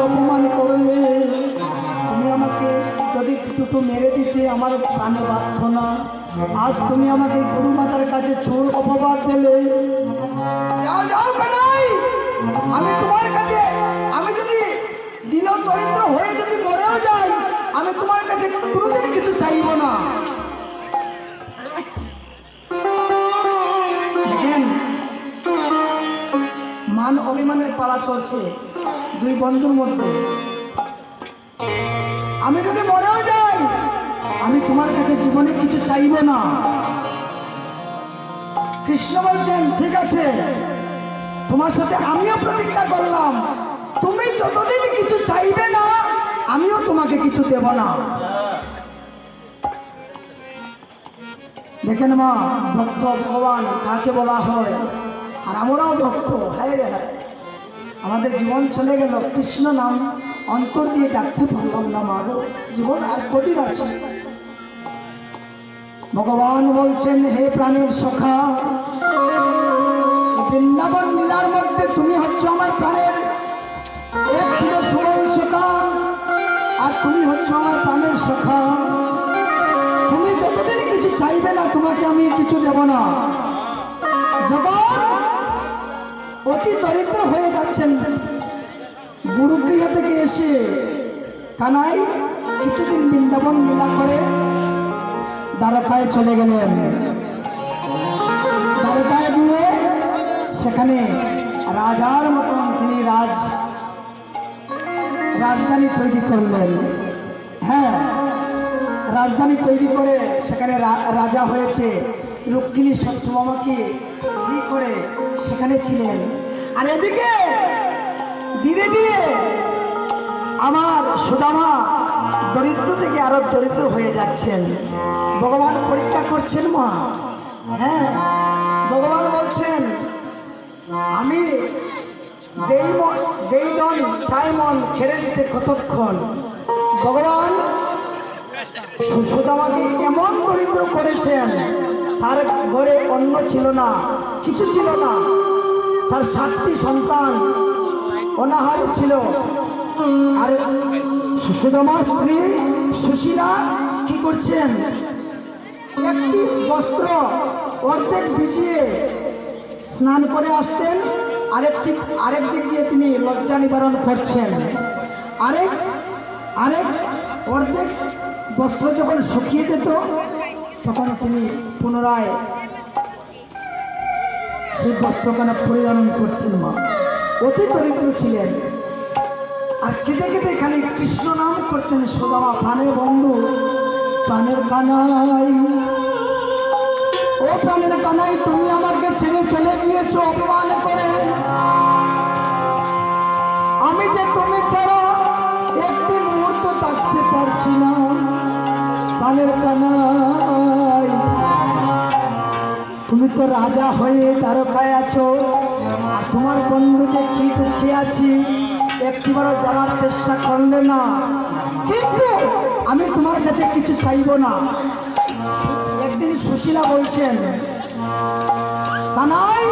অপমান করলে, তুমি আমাকে যদি দুটো মেরে দিতে আমার প্রাণে বাধ্য না। আজ তুমি আমাকে গুরু মাতার কাছে চোর অপবাদ দিলে। যাও যাও কানাই, আমি তোমার কাছে, আমি যদি দিন দরিদ্র হয়ে যদি মরেও যাই, আমি তোমার কাছে কোনোদিন কিছু চাইব না। দেখেন, মান অভিমানের পালা চলছে দুই বন্ধুর মধ্যে। আমি যদি মরেও যাই, আমি তোমার কাছে জীবনে কিছু চাইব না। কৃষ্ণ বলছেন, ঠিক আছে, তোমার সাথে আমিও প্রতিজ্ঞা করলাম, তুমি যতদিন কিছু চাইবে না, আমিও তোমাকে কিছু দেব না। দেখেন মা, ভক্ত ভগবান কাকে বলা হয়, আর আমরাও ভক্ত। হায় রে হায়, আমাদের জীবন চলে গেল, কৃষ্ণ নাম অন্তর দিয়ে ডাকতে পারলাম না। মাগো, জীবন আর কদিন আছে। ভগবান বলছেন, হে প্রাণের সখা, বৃন্দাবন লীলার মধ্যে তুমি হচ্ছে আমার প্রাণের, এক ছিল সুবল সখা, আর তুমি হচ্ছে আমার প্রাণের সখা। তুমি যতদিন কিছু চাইবে না, তোমাকে আমি কিছু দেব না। যখন অতি দরিদ্র হয়ে যাচ্ছেন, গুরুগৃহ থেকে এসে কানাই কিছুদিন বৃন্দাবন লীলা করে দ্বারকায় চলে গেলেন। দ্বারকায় গিয়ে সেখানে রাজার মতন তিনি রাজধানী তৈরি করলেন। হ্যাঁ, রাজধানী তৈরি করে সেখানে রাজা হয়েছে। রুক্মিণী সত্যভামাকে স্ত্রী করে সেখানে ছিলেন। আর এদিকে ধীরে ধীরে আমার সুদামা দরিদ্র থেকে আরো দরিদ্র হয়ে যাচ্ছেন। ভগবান পরীক্ষা করছেন মা। হ্যাঁ, ভগবান বলছেন, আমি দেই দন চাই মন, ছেড়ে দিতে কতক্ষণ। ভগবান সুদামাকে এমন দরিদ্র করেছেন, তার ঘরে অন্ন ছিল না, কিছু ছিল না। তার 7টি সন্তান অনাহার ছিল। আর সুদামা স্ত্রী সুশীলা কি করছেন, একটি বস্ত্র অর্ধেক ভিজিয়ে স্নান করে আসতেন, আরেক দিক দিয়ে তিনি লজ্জা নিবারণ করছেন। আরেক অর্ধেক বস্ত্র যখন শুকিয়ে যেত, তখন তিনি পুনরায় সেই বস্ত্রখানা পরিধারণ করতেন। মা অতি দরিদ্র ছিলেন, আর কেঁদে কেঁদে খালি কৃষ্ণ নাম করতেন। সুদামা, প্রাণের বন্ধু, প্রাণের কানাই, ও প্রাণের কানাই, তুমি আমাকে ছেড়ে চলে গিয়েছো অপমান করে। আমি যে তুমি ছাড়া একটি মুহূর্ত থাকতে পারছি না। প্রাণের কানাই, তুমি তো রাজা হয়ে দ্বারকায় আছো, আর তোমার বন্ধু যে কি দুঃখে আছি একটিবারও জানার চেষ্টা করলে না। কিন্তু আমি তোমার কাছে কিছু চাইব না। একদিন সুশীলা বলছেন, কানাই,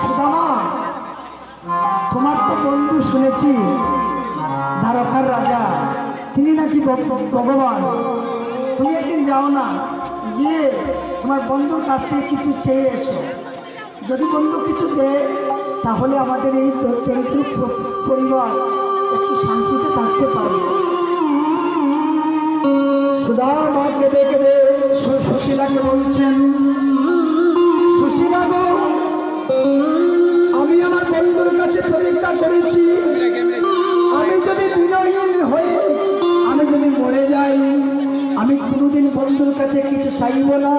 সুদামা, তোমার তো বন্ধু শুনেছি দ্বারকার রাজা, তিনি নাকি ভগবান। তুমি একদিন যাও না, গিয়ে তোমার বন্ধুর কাছ থেকে কিছু চেয়ে এসো। যদি বন্ধু কিছু দেয়, তাহলে আমাদের এই দরিদ্র পরিবার একটু শান্তিতে থাকতে পারবে। সুদামা কেঁদে কেঁদে সুশীলাকে বলছেন, সুশীলা গো, আমি আমার বন্ধুর কাছে প্রতিজ্ঞা করেছি, আমি যদি দিনহীন হয়ে আমি যদি মরে যাই, আমি কোনোদিন বন্ধুর কাছে কিছু চাইব না।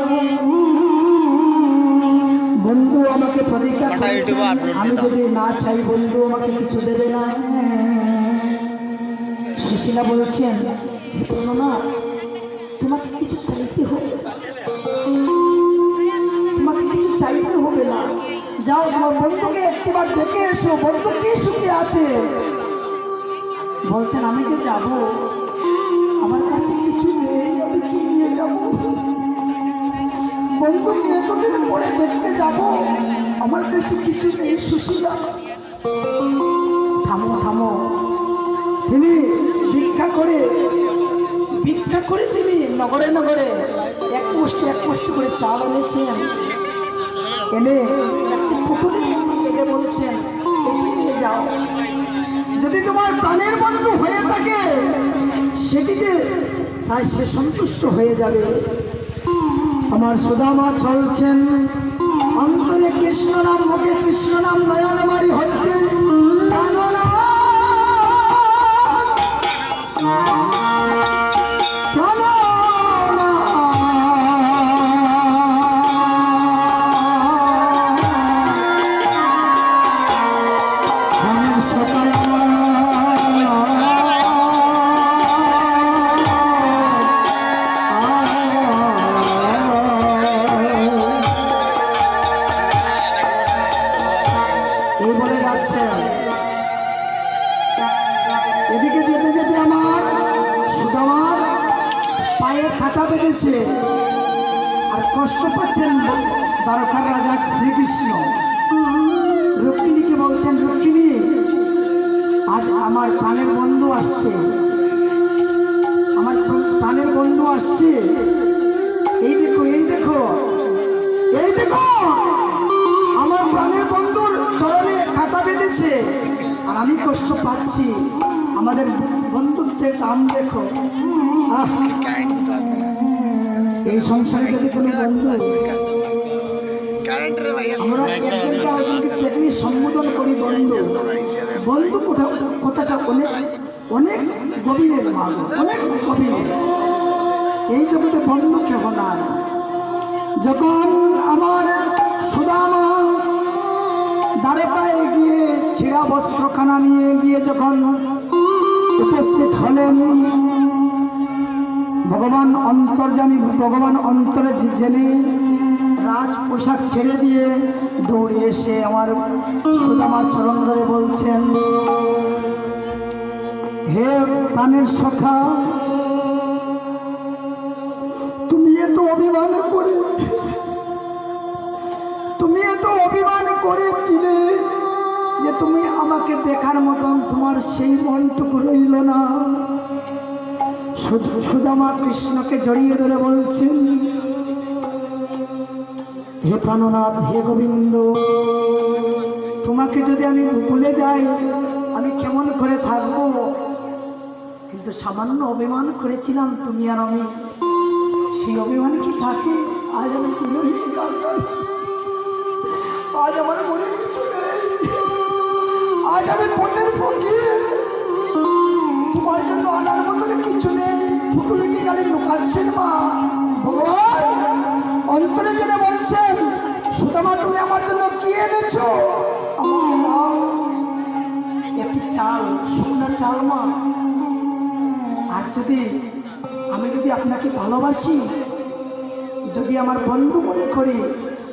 বন্ধু আমাকে প্রতিজ্ঞা করেছে, আমি যদি না চাই বন্ধু আমাকে কিছু দেবে না। সুশীলা বলছেন, না, তোমাকে কিছু চাইতে হবে, তোমাকে কিছু চাইতে হবে না। যাও, তোমার বন্ধুকে একটিবার দেখে এসো, বন্ধু কি সুখে আছে। বলছেন, আমি যে যাব, আমার কাছে কিছু নেই, আমি কি নিয়ে যাব? বন্ধুকে এতদিন পরে দেখতে যাব, আমার কাছে কিছু নেই। সুশীলা, থামো থামো। তিনি ভিক্ষা করে তিনি নগরে নগরে এক মুষ্টি করে চাল এনেছেন। এনে একটি পুকুরের মধ্যে বেঁধে বলছেন, এটি নিয়ে যাও, যদি তোমার প্রাণের বন্ধু হয়ে থাকে সেটিতে তাই সে সন্তুষ্ট হয়ে যাবে। আমার সুদামা চলছেন, অন্তরে কৃষ্ণ নাম, মুখে কৃষ্ণ নাম, নয়নে বাড়ি হচ্ছে এই বলে যাচ্ছেন। এদিকে যেতে যেতে আমার সুদামার পায়ে কাঁটা বেঁধেছে আর কষ্ট পাচ্ছেন দ্বারকার রাজা শ্রীকৃষ্ণ। রুক্মিণীকে বলছেন, রুক্মিণী আজ আমার প্রাণের বন্ধু আসছে, আমার প্রাণের বন্ধু আসছে, এই দেখো এই দেখো এই দেখো, আমার প্রাণের বন্ধুর চরণে কাঁটা বেঁধেছে আর আমি কষ্ট পাচ্ছি, আমাদের বন্ধুত্বের দাম দেখো। এই সংসারে যদি কোনো বন্ধু, আমরা একজনকে আরেকজনকে দেখলে সম্বোধন করি বন্ধু, বন্ধু কথাটা অনেক অনেক গভীরের মাল, অনেক গভীর। এই জগতে বন্ধু কেহ নাই। যখন আমার সুদামা দ্বারকায় গিয়ে ছিঁড়া বস্ত্রখানা নিয়ে গিয়ে যখন উপস্থিত হলেন, ভগবান অন্তর্যামী, ভগবান অন্তরে জেনে রাজ পোশাক ছেড়ে দিয়ে দৌড়ে এসে আমার সুদামার চরণ ধরে বলছেন, হে প্রাণের সখা, তুমি এত অভিমান করেছিলে যে তুমি আমাকে দেখার মতন তোমার সেই মনটুকু রইল না। সুদামা কৃষ্ণকে জড়িয়ে ধরে বলছেন, হে প্রাণনাথ, হে গোবিন্দ, তোমাকে যদি আমি ভুলে যাই আমি কেমন করে থাকবো? কিন্তু সামান্য অভিমান করেছিলাম তুমি আর আমি, সেই অভিমান কি থাকে? আজ আমি দিনহীন কাঙ্গাল, আজ আমার মনে কিছু নেই, আজ আমি পথের ফকির, তোমার জন্য আনার মতন কিছু নেই। ফুটুলিটি কালে লুকাচ্ছেন মা। ভগবান অন্তরে জেনে বলছেন, সুদামা তুমি আমার জন্য কি এনেছো? আমাকে দাও একটি চাল, শুকনো চাল মা। আর আমি যদি আপনাকে ভালোবাসি, যদি আমার বন্ধু মনে করি,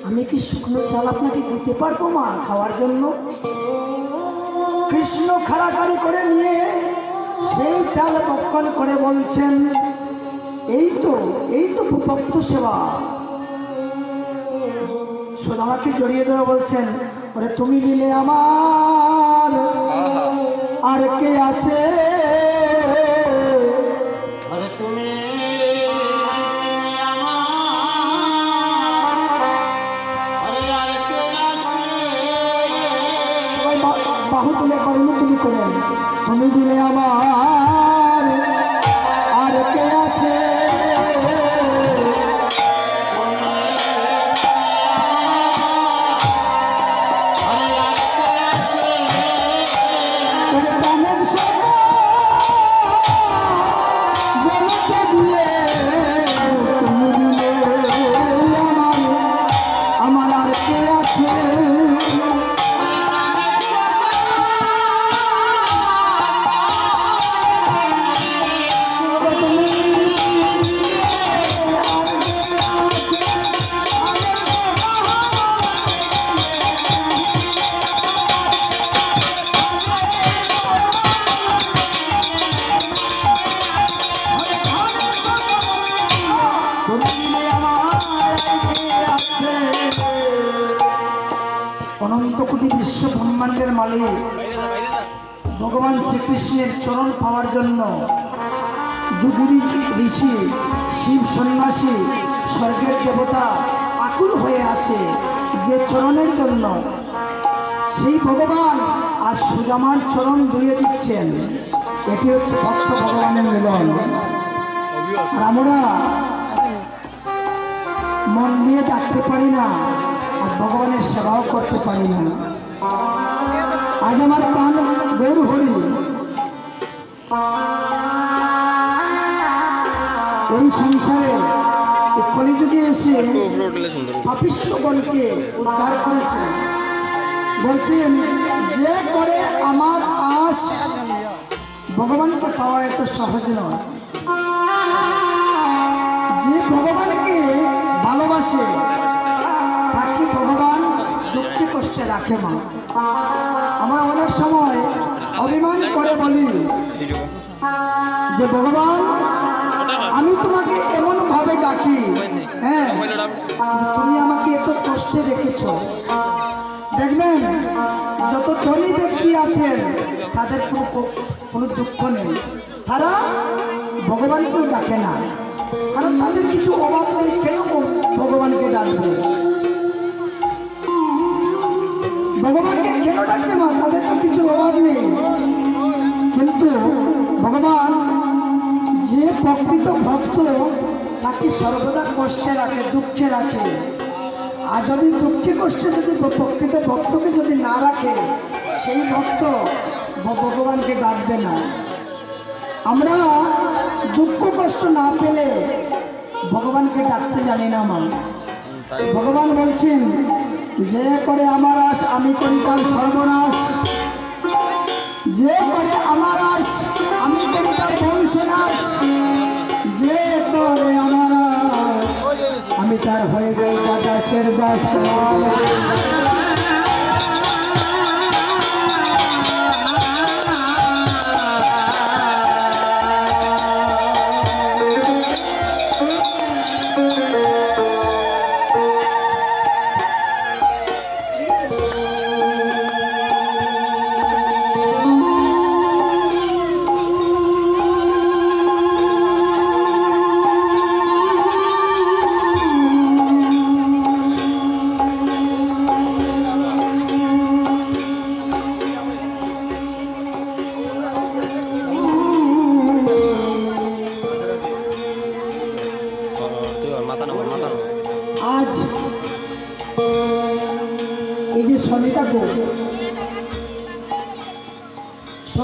আমি কি শুকনো চাল আপনাকে দিতে পারবো মা খাওয়ার জন্য? কৃষ্ণ খাড়াখাড়ি করে নিয়ে সেই চাল ভক্ষণ করে বলছেন, এই তো ভক্ত সেবা। সুদামাকে জড়িয়ে ধরে বলছেন, ওরে তুমি বিনে আমার আর কে আছে? তুমি সবাই বাহু তুলে পরিণতি করেন, তুমি বিনে আমার আর কে আছে? অনন্ত কোটি বিশ্ব ব্রহ্মাণ্ডের মালিক ভগবান শ্রীকৃষ্ণের চরণ পাওয়ার জন্য যুগিনী ঋষি শিব সন্ন্যাসী স্বর্গের দেবতা আকুল হয়ে আছে যে চরণের জন্য, সেই ভগবান আর সুদামার চরণ ধুয়ে দিচ্ছেন। এটি হচ্ছে ভক্ত ভগবানের মিলন। আর আমরা মন দিয়ে ডাকতে পারি না, আর ভগবানের সেবাও করতে পারি না। আজ আমার প্রাণ গৌর হরি এই সংসারে এই কলিযুগে এসে পাপিষ্ঠগণকে উদ্ধার করেছেন। বলছেন যে করে আমার আশ, ভগবানকে পাওয়া এত সহজ নয়। যে ভগবানকে ভালোবাসে তাকে ভগবান দুঃখে কষ্টে রাখে। মা, আমরা অনেক সময় অভিমান করে বলি যে ভগবান আমি তোমাকে এমন ভাবে ডাকি, হ্যাঁ তুমি আমাকে এত কষ্টে রেখেছ। দেখবেন যত ধনী ব্যক্তি আছেন তাদের কোনো দুঃখ নেই, তারা ভগবানকেও ডাকে না, কারণ তাদের কিছু অভাব নেই। কেন ভগবানকে ডাকবে? ভগবানকে কেন ডাকবে না? তাদের তো কিছু অভাব নেই। কিন্তু ভগবান যে প্রকৃত ভক্ত তাকে সর্বদা কষ্টে রাখে, দুঃখে রাখে। আর যদি দুঃখে কষ্টে যদি প্রকৃত ভক্তকে যদি না রাখে, সেই ভক্ত ভগবানকে ডাকবে না। আমরা দুঃখ কষ্ট না পেলে ভগবানকে ডাকতে জানি না। মা, ভগবান বলছেন যে করে আমার আশ আমি করি তার সর্বনাশ, যে করে আমার আশ আমি করি তার বংশনাশ, যে করে আমার আশ আমি তার হয়ে যাই দাসের দাস। আজ এই যে শনিটা